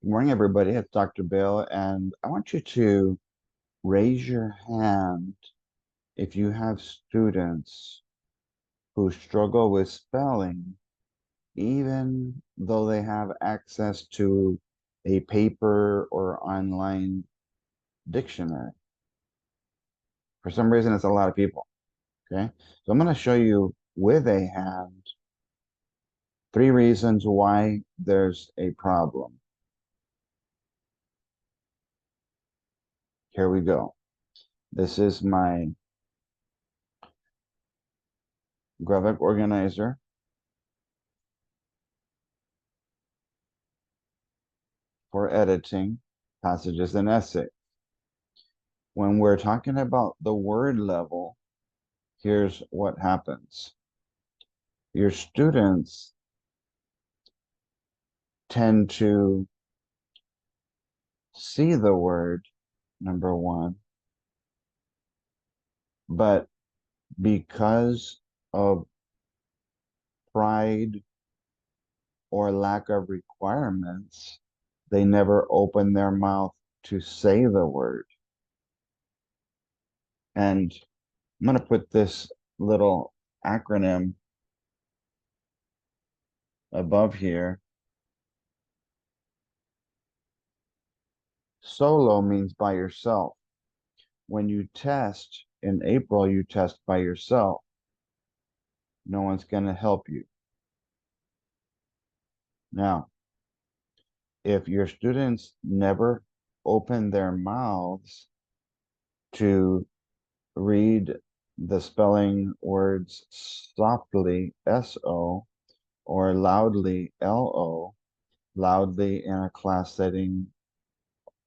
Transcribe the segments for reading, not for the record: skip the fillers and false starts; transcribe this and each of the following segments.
Good morning, everybody. It's Dr. Bill, and I want you to raise your hand if you have students who struggle with spelling, even though they have access to a paper or online dictionary. For some reason, it's a lot of people. Okay, so I'm going to show you with a hand 3 reasons why there's a problem. Here we go. This is my graphic organizer for editing passages and essays. When we're talking about the word level, here's what happens. Your students tend to see the word, number one, but because of pride or lack of requirements, they never open their mouth to say the word. And I'm going to put this little acronym above here. Solo means by yourself. When you test in April, you test by yourself. No one's going to help you. Now, if your students never open their mouths to read the spelling words softly, S-O, or loudly, L-O, loudly in a class setting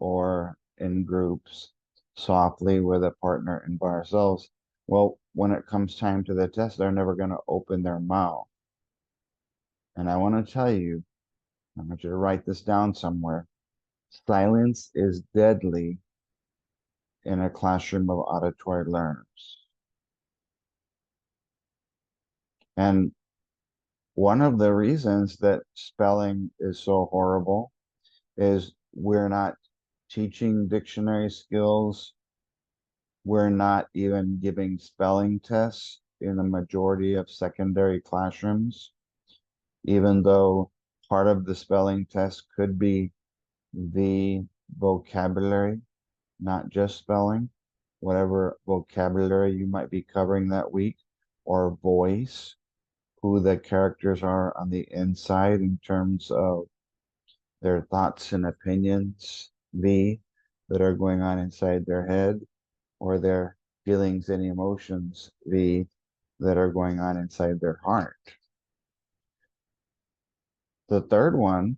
or in groups, softly with a partner and by ourselves, well, when it comes time to the test, they're never going to open their mouth. And I want to tell you, I want you to write this down somewhere. Silence is deadly in a classroom of auditory learners. And one of the reasons that spelling is so horrible is we're not teaching dictionary skills. We're not even giving spelling tests in the majority of secondary classrooms, even though part of the spelling test could be the vocabulary, not just spelling, whatever vocabulary you might be covering that week, or voice, who the characters are on the inside in terms of their thoughts and opinions, that are going on inside their head, or their feelings and emotions, that are going on inside their heart. The third one,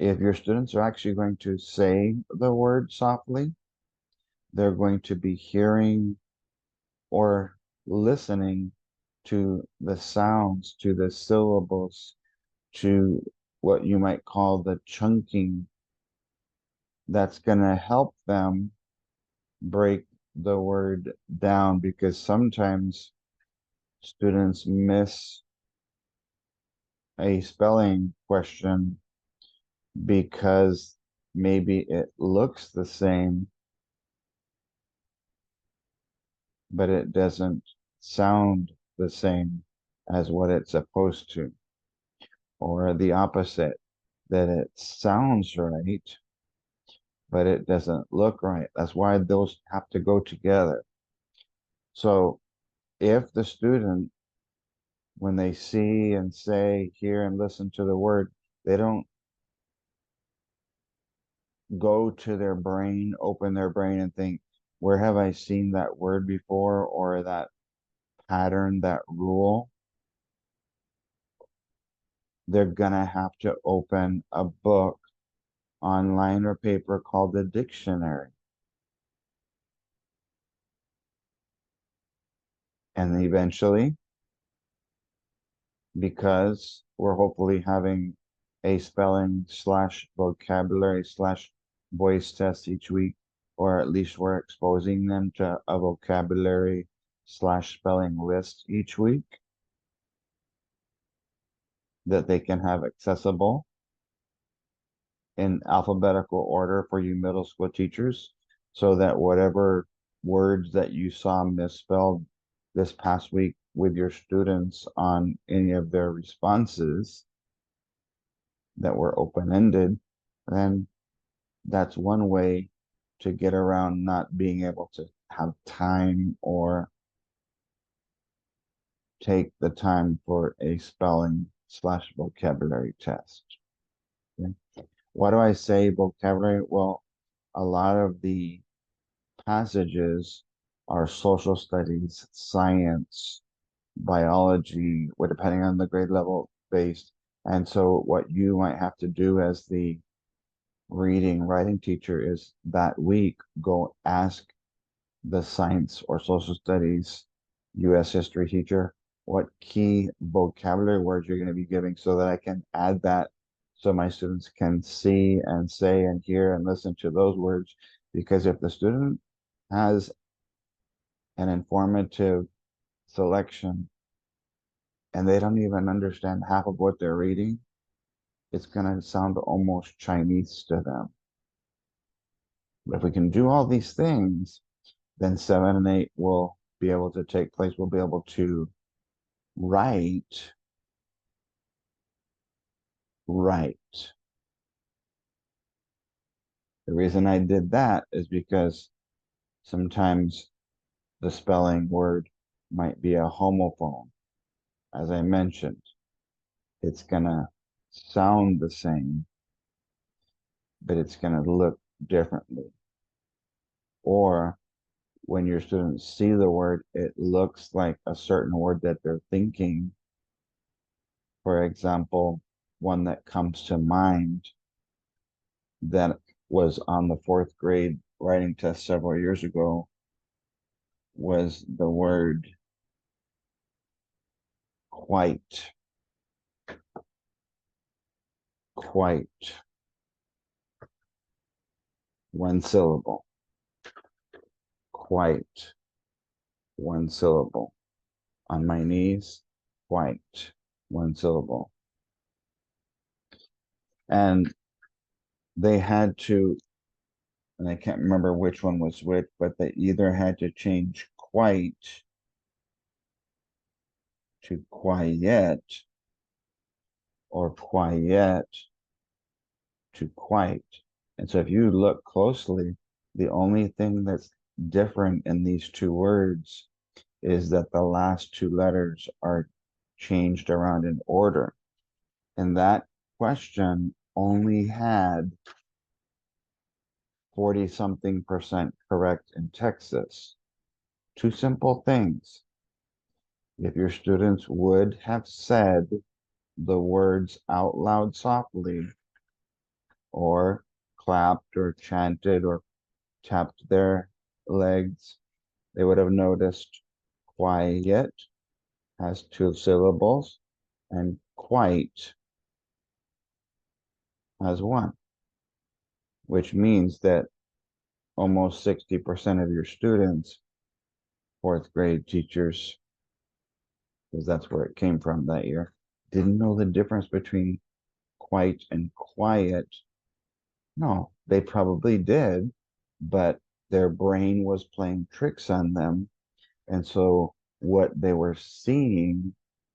if your students are actually going to say the word softly, they're going to be hearing or listening to the sounds, to the syllables, to what you might call the chunking. That's going to help them break the word down, because sometimes students miss a spelling question because maybe it looks the same, but it doesn't sound the same as what it's supposed to, or the opposite, that it sounds right, but it doesn't look right. That's why those have to go together. So if the student, when they see and say, hear and listen to the word, they don't go to their brain, open their brain and think, where have I seen that word before, or that pattern, that rule? They're gonna have to open a book, online or paper, called a dictionary. And eventually, because we're hopefully having a spelling slash vocabulary slash voice test each week, or at least we're exposing them to a vocabulary slash spelling list each week that they can have accessible. in alphabetical order for you middle school teachers, so that whatever words that you saw misspelled this past week with your students on any of their responses that were open-ended, then that's one way to get around not being able to have time or take the time for a spelling/vocabulary test. Okay? Why do I say vocabulary? Well, a lot of the passages are social studies, science, biology, or depending on the grade level based. And so what you might have to do as the reading writing teacher is that week go ask the science or social studies US history teacher what key vocabulary words you're going to be giving, so that I can add that so my students can see and say and hear and listen to those words. Because if the student has an informative selection and they don't even understand half of what they're reading, it's going to sound almost Chinese to them. But if we can do all these things, then 7 and 8 will be able to take place. We'll be able to write. The reason I did that is because sometimes the spelling word might be a homophone. As I mentioned, it's going to sound the same, but it's going to look differently. Or when your students see the word, it looks like a certain word that they're thinking. For example, one that comes to mind that was on the 4th grade writing test several years ago was the word quite. Quite. One syllable. Quite. One syllable. On my knees, quite. One syllable. And they had to, and I can't remember which one was which, but they either had to change quite to quiet or quiet to quite. And so if you look closely, the only thing that's different in these two words is that the last two letters are changed around in order. And that question only had 40-something% correct in Texas. Two simple things. If your students would have said the words out loud softly, or clapped or chanted or tapped their legs, they would have noticed quiet has 2 syllables and quite has 1, which means that almost 60% of your students, 4th grade teachers, because that's where it came from that year, didn't know the difference between quite and quiet. No, they probably did, but their brain was playing tricks on them. And so what they were seeing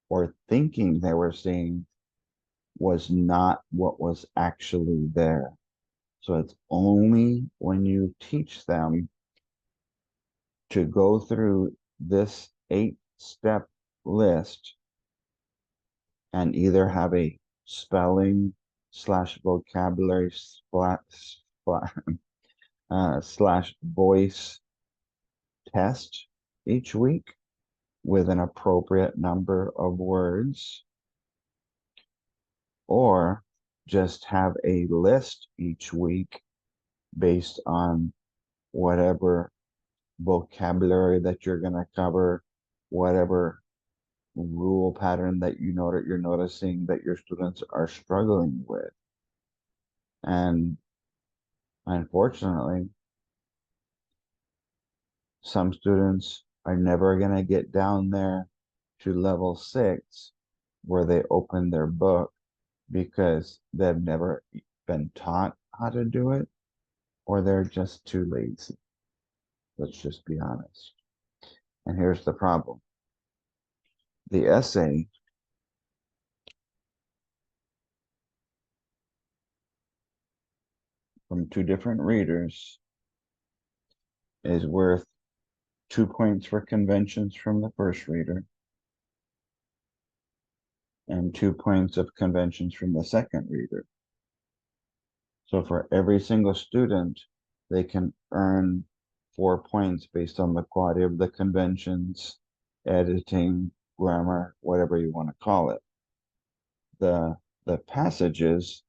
or thinking they were seeing was not what was actually there. So it's only when you teach them to go through this 8-step list and either have a spelling/vocabulary slash voice test each week with an appropriate number of words, or just have a list each week based on whatever vocabulary that you're going to cover, whatever rule pattern that you're noticing that your students are struggling with. And unfortunately, some students are never going to get down there to level 6 where they open their book, because they've never been taught how to do it, or they're just too lazy. Let's just be honest. And here's the problem. The essay from two different readers is worth 2 points for conventions from the first reader and 2 points of conventions from the second reader. So for every single student, they can earn 4 points based on the quality of the conventions, editing, grammar, whatever you want to call it. The passages,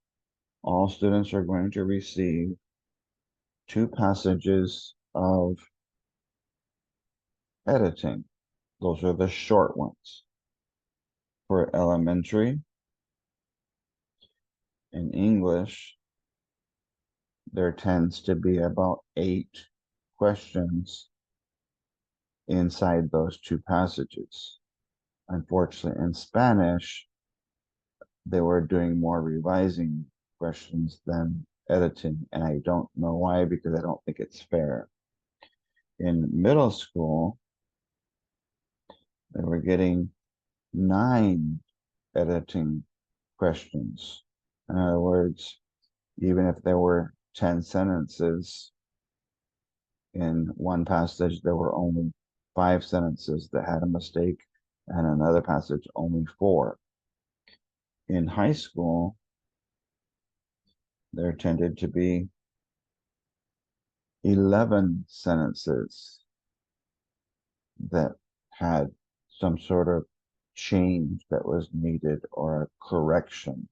all students are going to receive 2 passages of editing. Those are the short ones. For elementary, in English, there tends to be about 8 questions inside those 2 passages. Unfortunately, in Spanish, they were doing more revising questions than editing, and I don't know why, because I don't think it's fair. In middle school, they were getting 9 editing questions. In other words, even if there were 10 sentences in one passage, there were only 5 sentences that had a mistake, and another passage only 4. In high school, there tended to be 11 sentences that had some sort of change that was needed or a correction.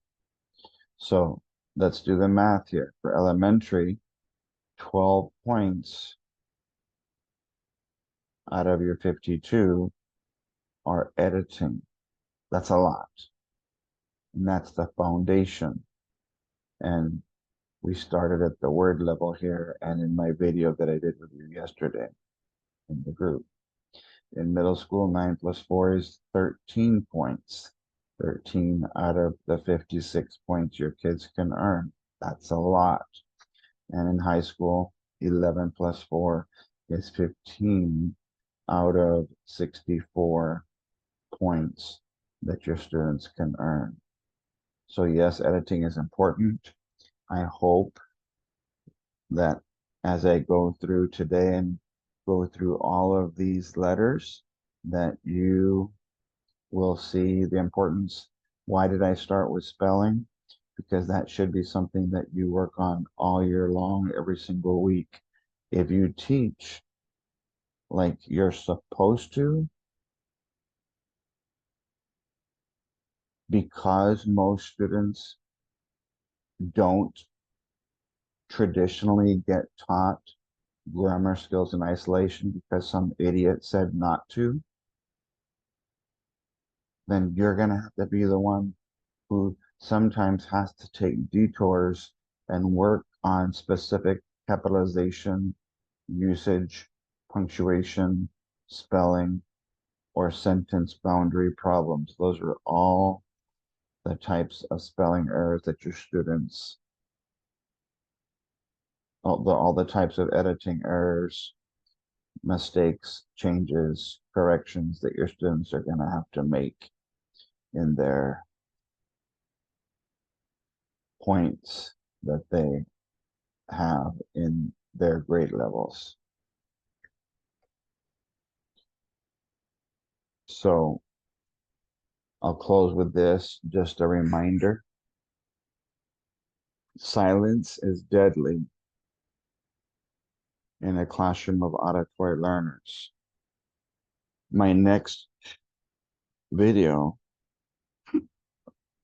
So let's do the math here. For elementary, 12 points out of your 52 are editing. That's a lot. And that's the foundation. And we started at the word level here and in my video that I did with you yesterday in the group. In middle school, 9 plus 4 is 13 points. 13 out of the 56 points your kids can earn. That's a lot. And in high school, 11 plus 4 is 15 out of 64 points that your students can earn. So yes, editing is important. I hope that as I go through today and go through all of these letters, that you will see the importance. Why did I start with spelling? Because that should be something that you work on all year long, every single week. If you teach like you're supposed to, because most students don't traditionally get taught grammar skills in isolation because some idiot said not to, then you're going to have to be the one who sometimes has to take detours and work on specific capitalization, usage, punctuation, spelling, or sentence boundary problems. Those are all the types of spelling errors that your students, all the types of editing errors, mistakes, changes, corrections that your students are going to have to make in their points that they have in their grade levels. So I'll close with this, just a reminder. Silence is deadly in a classroom of auditory learners. My next video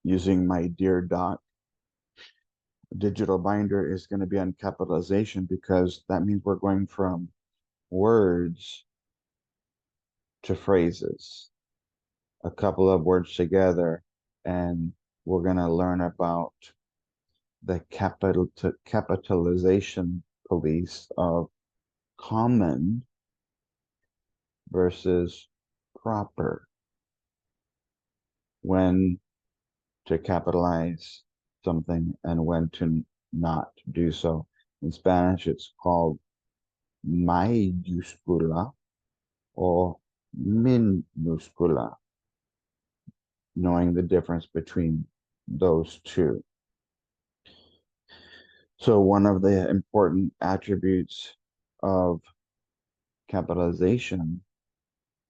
using my Dear Doc digital binder is going to be on capitalization, because that means we're going from words to phrases, a couple of words together, and we're going to learn about the capitalization police of common versus proper, when to capitalize something and when to not do so. In Spanish, it's called mayúscula or minúscula, knowing the difference between those two. So one of the important attributes of capitalization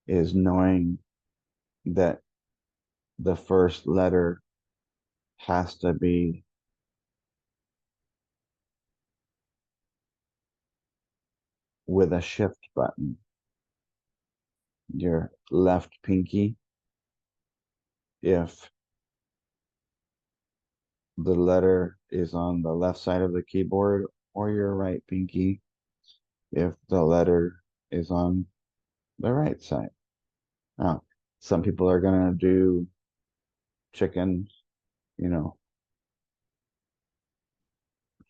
is knowing that the first letter has to be with a shift button. Your left pinky, if the letter is on the left side of the keyboard, or your right pinky, if the letter is on the right side. Now, some people are going to do chicken, you know,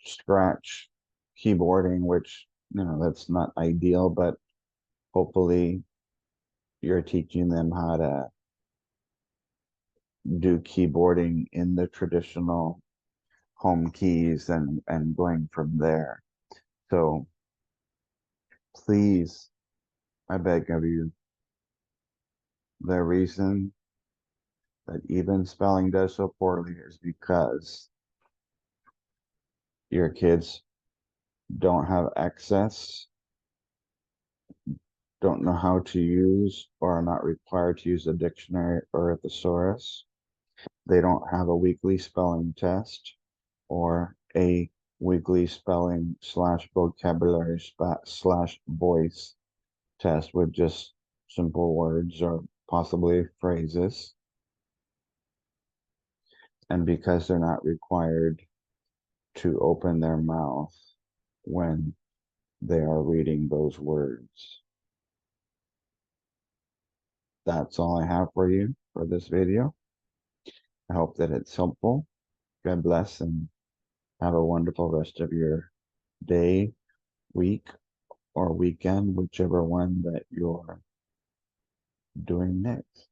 scratch keyboarding, which, that's not ideal, but hopefully you're teaching them how to do keyboarding in the traditional home keys and going from there. So please, I beg of you, the reason that even spelling does so poorly is because your kids don't have access, don't know how to use, or are not required to use a dictionary or a thesaurus. They don't have a weekly spelling test or a weekly spelling slash vocabulary slash voice test with just simple words or possibly phrases. And because they're not required to open their mouth when they are reading those words. That's all I have for you for this video. I hope that it's helpful. God bless and have a wonderful rest of your day, week, or weekend, whichever one that you're doing next.